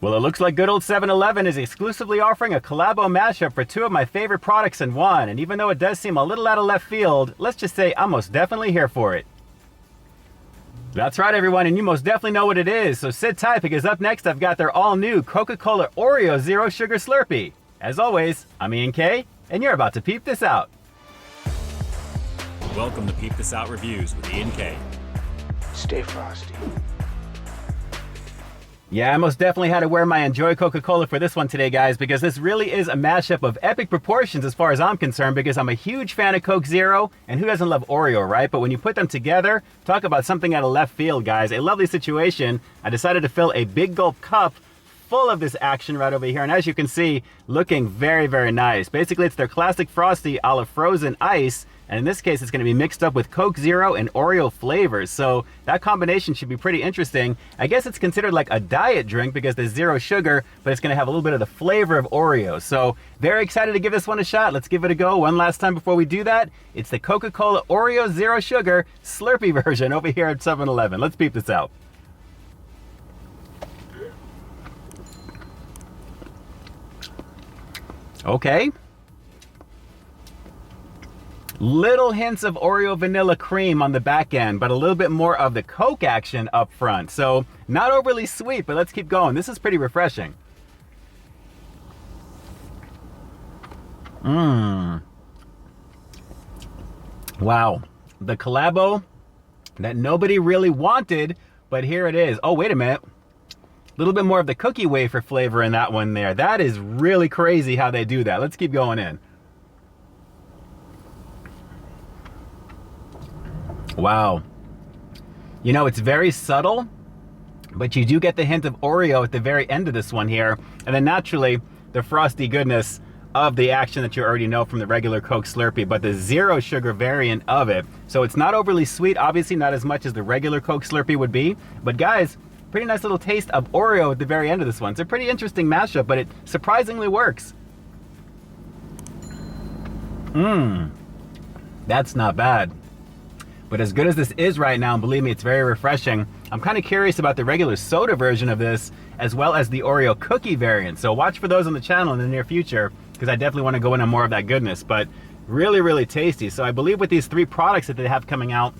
Well, it looks like good old 7-Eleven is exclusively offering a collabo mashup for two of my favorite products in one. And even though it does seem a little out of left field, let's just say I'm most definitely here for it. That's right, everyone, and you most definitely know what it is. So sit tight, because up next I've got their all-new Coca-Cola Oreo Zero Sugar Slurpee. As always, I'm Ian K, and you're about to peep this out. Welcome to Peep This Out Reviews with Ian K. Stay frosty. Yeah, I most definitely had to wear my Enjoy Coca-Cola for this one today, guys, because this really is a mashup of epic proportions as far as I'm concerned, because I'm a huge fan of Coke Zero, and who doesn't love Oreo, right? But when you put them together, talk about something out of left field, guys. A lovely situation. I decided to fill a big gulp cup full of this action right over here, and as you can see, looking very, very nice. Basically, it's their classic Frosty a la frozen ice, and in this case, it's going to be mixed up with Coke Zero and Oreo flavors. So that combination should be pretty interesting. I guess it's considered like a diet drink because there's zero sugar, but it's going to have a little bit of the flavor of Oreo. So very excited to give this one a shot. Let's give it a go one last time before we do that. It's the Coca-Cola Oreo Zero Sugar Slurpee version over here at 7-Eleven. Let's peep this out. Okay. Little hints of Oreo vanilla cream on the back end, but a little bit more of the Coke action up front. So not overly sweet, but let's keep going. This is pretty refreshing. Wow. The collabo that nobody really wanted, but here it is. Oh, wait a minute. A little bit more of the cookie wafer flavor in that one there. That is really crazy how they do that. Let's keep going in. Wow. You know, it's very subtle, but you do get the hint of Oreo at the very end of this one here. And then naturally, the frosty goodness of the action that you already know from the regular Coke Slurpee, but the zero sugar variant of it. So it's not overly sweet, obviously not as much as the regular Coke Slurpee would be. But guys, pretty nice little taste of Oreo at the very end of this one. It's a pretty interesting mashup, but it surprisingly works. That's not bad. But as good as this is right now, and believe me, it's very refreshing, I'm kind of curious about the regular soda version of this, as well as the Oreo cookie variant. So watch for those on the channel in the near future, because I definitely want to go into more of that goodness. But really, really tasty. So I believe with these three products that they have coming out,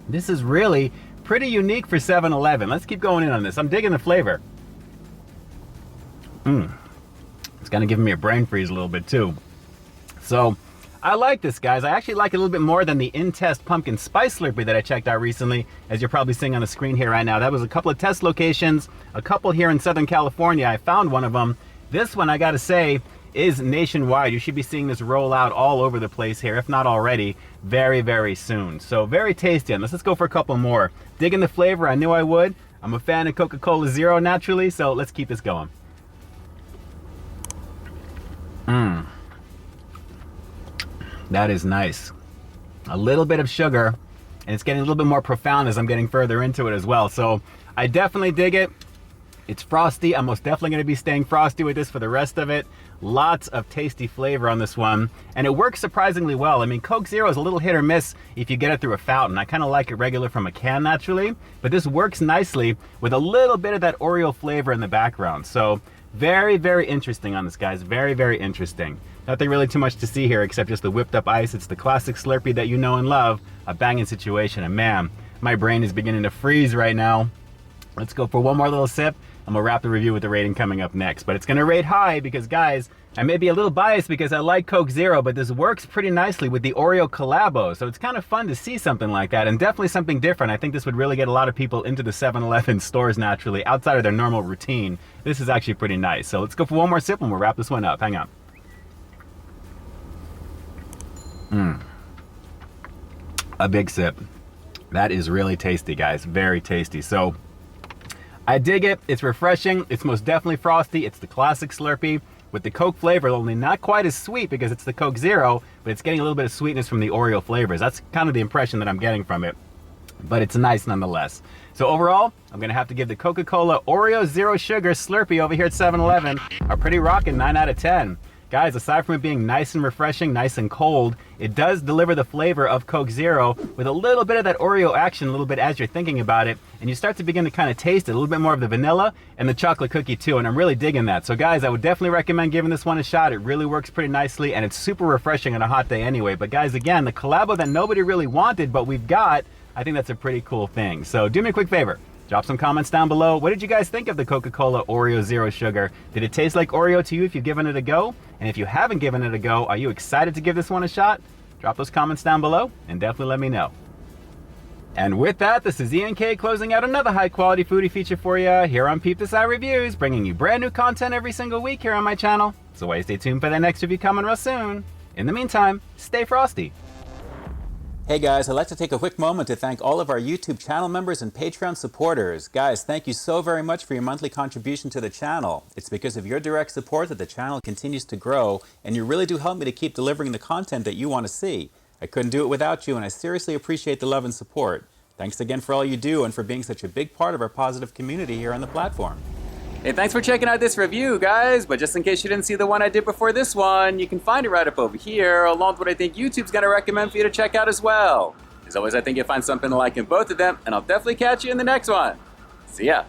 this is really pretty unique for 7-Eleven. Let's keep going in on this. I'm digging the flavor. It's kind of giving me a brain freeze a little bit too. So I like this, guys. I actually like it a little bit more than the In-Test Pumpkin Spice Slurpee that I checked out recently, as you're probably seeing on the screen here right now. That was a couple of test locations, a couple here in Southern California. I found one of them. This one, I gotta say, is nationwide. You should be seeing this roll out all over the place here, if not already, very, very soon. So very tasty. And let's go for a couple more. Digging the flavor, I knew I would. I'm a fan of Coca-Cola Zero naturally, so let's keep this going. That is nice. A little bit of sugar, and it's getting a little bit more profound as I'm getting further into it as well. So I definitely dig it. It's frosty. I'm most definitely going to be staying frosty with this for the rest of it. Lots of tasty flavor on this one, and it works surprisingly well. I mean, Coke Zero is a little hit or miss if you get it through a fountain. I kind of like it regular from a can naturally, but this works nicely with a little bit of that Oreo flavor in the background. So very, very interesting on this, guys. Very, very interesting. Nothing really too much to see here except just the whipped up ice. It's the classic Slurpee that you know and love. A banging situation, and man, my brain is beginning to freeze right now. Let's go for one more little sip, and we'll wrap the review with the rating coming up next. But it's gonna rate high because, guys, I may be a little biased because I like Coke Zero, but this works pretty nicely with the Oreo collabo. So it's kind of fun to see something like that, and definitely something different. I think this would really get a lot of people into the 7-Eleven stores naturally, outside of their normal routine. This is actually pretty nice. So let's go for one more sip and we'll wrap this one up. Hang on. A big sip. That is really tasty, guys. Very tasty. So I dig it. It's refreshing. It's most definitely frosty. It's the classic Slurpee with the Coke flavor, only not quite as sweet because it's the Coke Zero, but it's getting a little bit of sweetness from the Oreo flavors. That's kind of the impression that I'm getting from it, but it's nice nonetheless. So overall, I'm gonna have to give the Coca-Cola Oreo Zero Sugar Slurpee over here at 7-Eleven a pretty rockin' 9 out of 10. Guys, aside from it being nice and refreshing, nice and cold, it does deliver the flavor of Coke Zero with a little bit of that Oreo action a little bit as you're thinking about it, and you start to begin to kind of taste it, a little bit more of the vanilla and the chocolate cookie too, and I'm really digging that. So guys, I would definitely recommend giving this one a shot. It really works pretty nicely, and it's super refreshing on a hot day anyway. But guys, again, the collabo that nobody really wanted, but we've got, I think that's a pretty cool thing. So do me a quick favor. Drop some comments down below. What did you guys think of the Coca-Cola Oreo Zero Sugar? Did it taste like Oreo to you if you've given it a go? And if you haven't given it a go, are you excited to give this one a shot? Drop those comments down below and definitely let me know. And with that, this is Ian K closing out another high quality foodie feature for you here on Peep This Out Reviews, bringing you brand new content every single week here on my channel. So why stay tuned for the next review coming real soon. In the meantime, stay frosty. Hey guys, I'd like to take a quick moment to thank all of our YouTube channel members and Patreon supporters. Guys, thank you so very much for your monthly contribution to the channel. It's because of your direct support that the channel continues to grow, and you really do help me to keep delivering the content that you want to see. I couldn't do it without you, and I seriously appreciate the love and support. Thanks again for all you do and for being such a big part of our positive community here on the platform. Hey, thanks for checking out this review, guys. But just in case you didn't see the one I did before this one, you can find it right up over here, along with what I think YouTube's gonna recommend for you to check out as well. As always, I think you'll find something to like in both of them, and I'll definitely catch you in the next one. See ya.